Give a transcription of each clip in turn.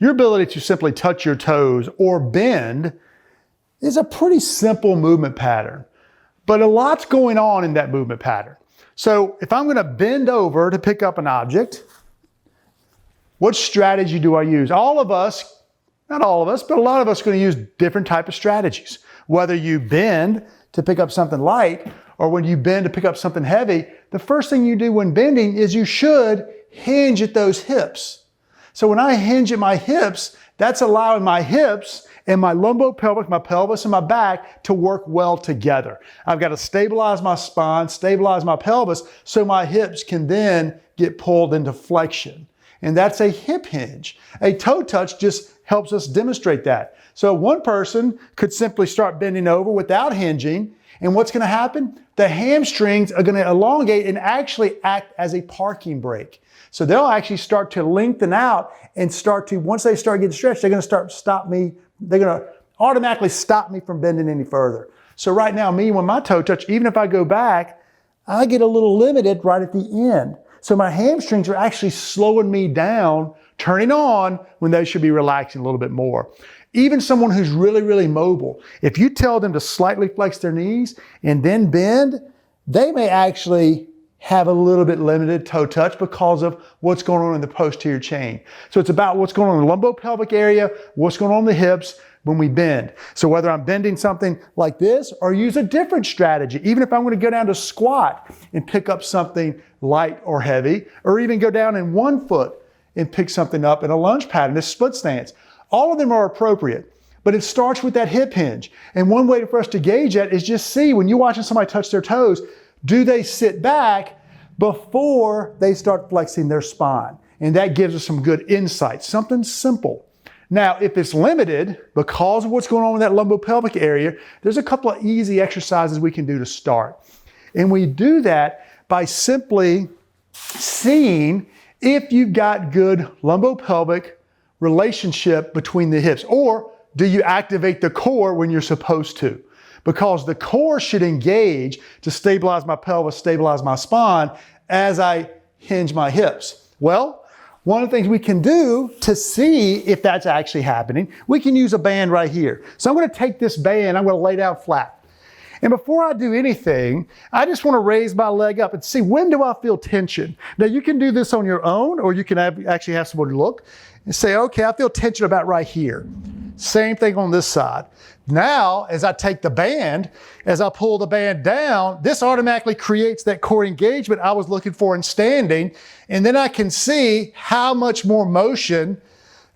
your ability to simply touch your toes or bend is a pretty simple movement pattern, but a lot's going on in that movement pattern. So if I'm going to bend over to pick up an object, what strategy do I use? All of us, not all of us, but a lot of us are going to use different type of strategies. Whether you bend to pick up something light or when you bend to pick up something heavy, the first thing you do when bending is you should hinge at those hips. So when I hinge at my hips, that's allowing my hips and my lumbopelvic, my pelvis and my back to work well together. I've got to stabilize my spine, stabilize my pelvis so my hips can then get pulled into flexion. And that's a hip hinge. A toe touch just helps us demonstrate that. So one person could simply start bending over without hinging, and what's going to happen? The hamstrings are going to elongate and actually act as a parking brake. So they'll actually start to lengthen out and once they start getting stretched, they're going to automatically stop me from bending any further. So right now, when my toe touch, even if I go back, I get a little limited right at the end. So my hamstrings are actually slowing me down, turning on when they should be relaxing a little bit more. Even someone who's really, really mobile, if you tell them to slightly flex their knees and then bend, they may actually have a little bit limited toe touch because of what's going on in the posterior chain. So it's about what's going on in the lumbopelvic area, what's going on in the hips when we bend. So whether I'm bending something like this or use a different strategy, even if I'm going to go down to squat and pick up something light or heavy, or even go down in one foot and pick something up in a lunge pattern, this split stance, all of them are appropriate. But it starts with that hip hinge. And one way for us to gauge that is just see when you're watching somebody touch their toes, do they sit back before they start flexing their spine? And that gives us some good insight, something simple. Now, if it's limited because of what's going on in that lumbopelvic area, there's a couple of easy exercises we can do to start. And we do that by simply seeing if you've got good lumbopelvic relationship between the hips, or do you activate the core when you're supposed to? Because the core should engage to stabilize my pelvis, stabilize my spine as I hinge my hips. Well, one of the things we can do to see if that's actually happening, we can use a band right here. So I'm going to take this band, I'm going to lay down flat. And before I do anything, I just want to raise my leg up and see when do I feel tension. Now you can do this on your own, or you can actually have somebody look and say, okay, I feel tension about right here. Same thing on this side. Now, as I take the band, as I pull the band down, this automatically creates that core engagement I was looking for in standing. And then I can see how much more motion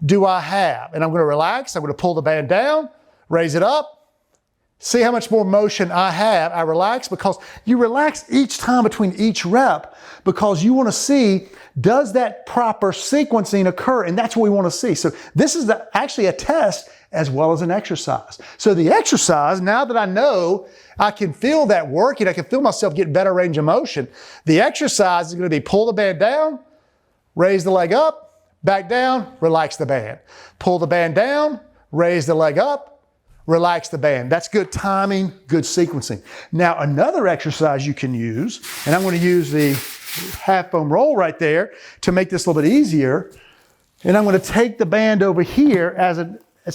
do I have. And I'm going to relax. I'm going to pull the band down, raise it up. See how much more motion I have. I relax because you relax each time between each rep because you want to see, does that proper sequencing occur? And that's what we want to see. So this is actually a test as well as an exercise. So the exercise, now that I know I can feel that working, I can feel myself getting better range of motion, the exercise is going to be pull the band down, raise the leg up, back down, relax the band. Pull the band down, raise the leg up, relax the band. That's good timing, good sequencing. Now, another exercise you can use, and I'm going to use the half foam roll right there to make this a little bit easier. And I'm going to take the band over here as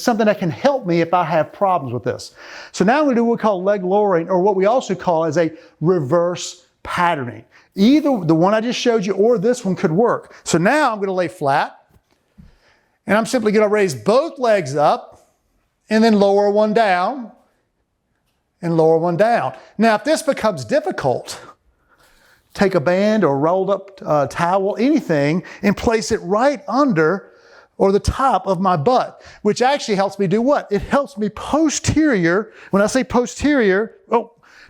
something that can help me if I have problems with this. So now I'm going to do what we call leg lowering, or what we also call as a reverse patterning. Either the one I just showed you or this one could work. So now I'm going to lay flat, and I'm simply going to raise both legs up, and then lower one down, and lower one down. Now, if this becomes difficult, take a band or rolled up towel, anything, and place it right under or the top of my butt, which actually helps me do what? It helps me posterior. When I say posterior,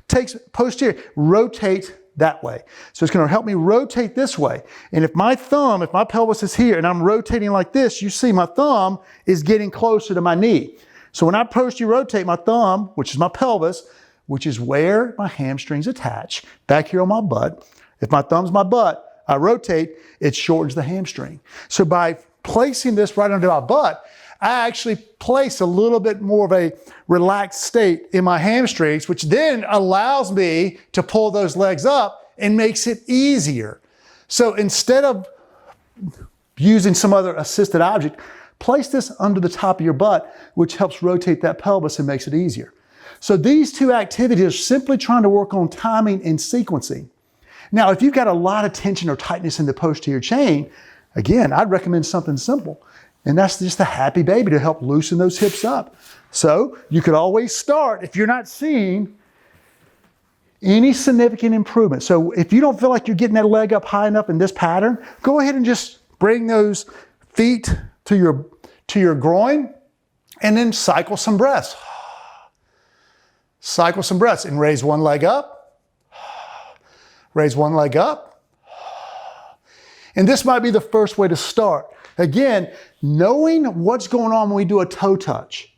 takes posterior, rotate that way. So it's going to help me rotate this way. And if my pelvis is here and I'm rotating like this, you see my thumb is getting closer to my knee. So when I posterior rotate my thumb, which is my pelvis, which is where my hamstrings attach, back here on my butt, if my thumb's my butt, I rotate, it shortens the hamstring. So by placing this right under my butt, I actually place a little bit more of a relaxed state in my hamstrings, which then allows me to pull those legs up and makes it easier. So instead of using some other assisted object, place this under the top of your butt, which helps rotate that pelvis and makes it easier. So these two activities are simply trying to work on timing and sequencing. Now, if you've got a lot of tension or tightness in the posterior chain, again, I'd recommend something simple. And that's just a happy baby to help loosen those hips up. So you could always start if you're not seeing any significant improvement. So if you don't feel like you're getting that leg up high enough in this pattern, go ahead and just bring those feet to your groin and then cycle some breaths. Cycle some breaths and raise one leg up. Raise one leg up. And this might be the first way to start. Again, knowing what's going on when we do a toe touch,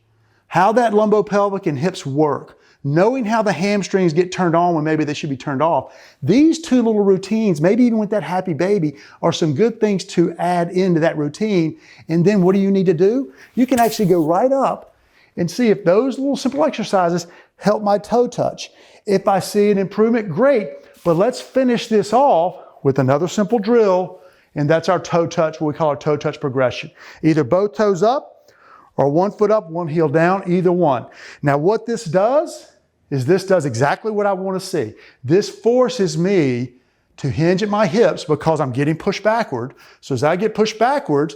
how that lumbopelvic and hips work, knowing how the hamstrings get turned on when maybe they should be turned off. These two little routines, maybe even with that happy baby, are some good things to add into that routine. And then what do you need to do? You can actually go right up and see if those little simple exercises help my toe touch. If I see an improvement, great. But let's finish this off with another simple drill, and that's our toe touch, what we call our toe touch progression. Either both toes up or one foot up, one heel down, either one. Now what this does is this does exactly what I want to see. This forces me to hinge at my hips because I'm getting pushed backward. So as I get pushed backwards,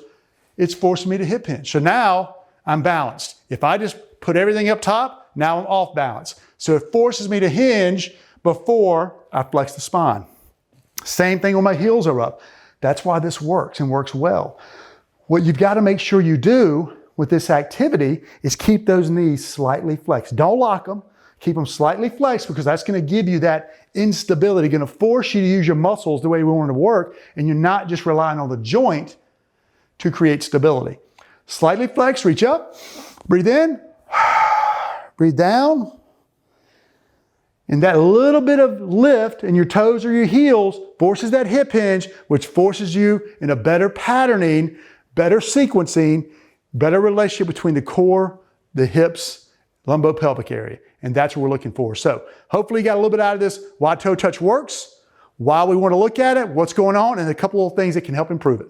it's forcing me to hip hinge. So now I'm balanced. If I just put everything up top, now I'm off balance. So it forces me to hinge before I flex the spine. Same thing when my heels are up. That's why this works and works well. What you've got to make sure you do with this activity is keep those knees slightly flexed. Don't lock them. Keep them slightly flexed because that's going to give you that instability, going to force you to use your muscles the way we want them to work, and you're not just relying on the joint to create stability. Slightly flexed, reach up, breathe in, breathe down. And that little bit of lift in your toes or your heels forces that hip hinge, which forces you in a better patterning, better sequencing, better relationship between the core, the hips, lumbopelvic area. And that's what we're looking for. So hopefully you got a little bit out of this, why toe touch works, why we want to look at it, what's going on, and a couple of things that can help improve it.